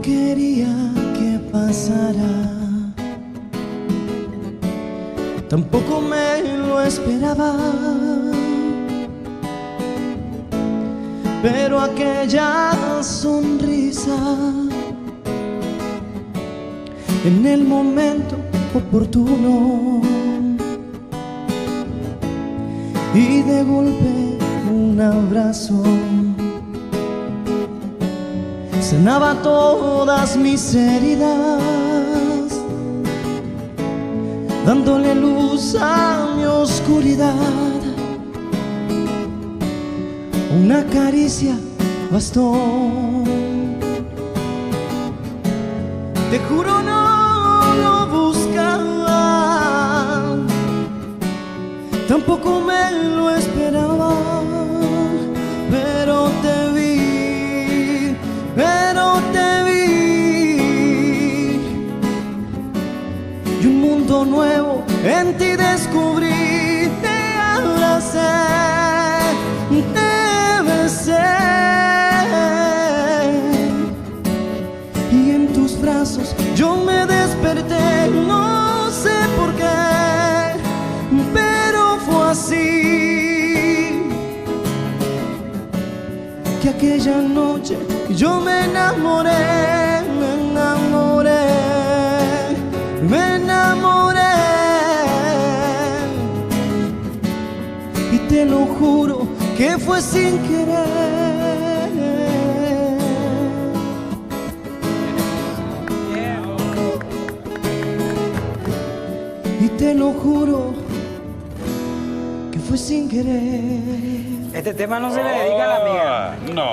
quería que pasara, tampoco me lo esperaba, pero aquella sonrisa en el momento oportuno y de golpe un abrazo sanaba todas mis heridas, dándole luz a mi oscuridad. Una caricia bastó. Te juro no lo buscaba, tampoco me lo esperaba, pero te vi y un mundo nuevo en ti descubrí. Te abracé, te besé y en tus brazos yo me desperté. No sé por qué, pero fue así, que aquella noche yo me enamoré, me enamoré, me enamoré. Y te lo juro que fue sin querer. Y te lo juro que fue sin querer. Este tema no se le dedica a la amiga. No.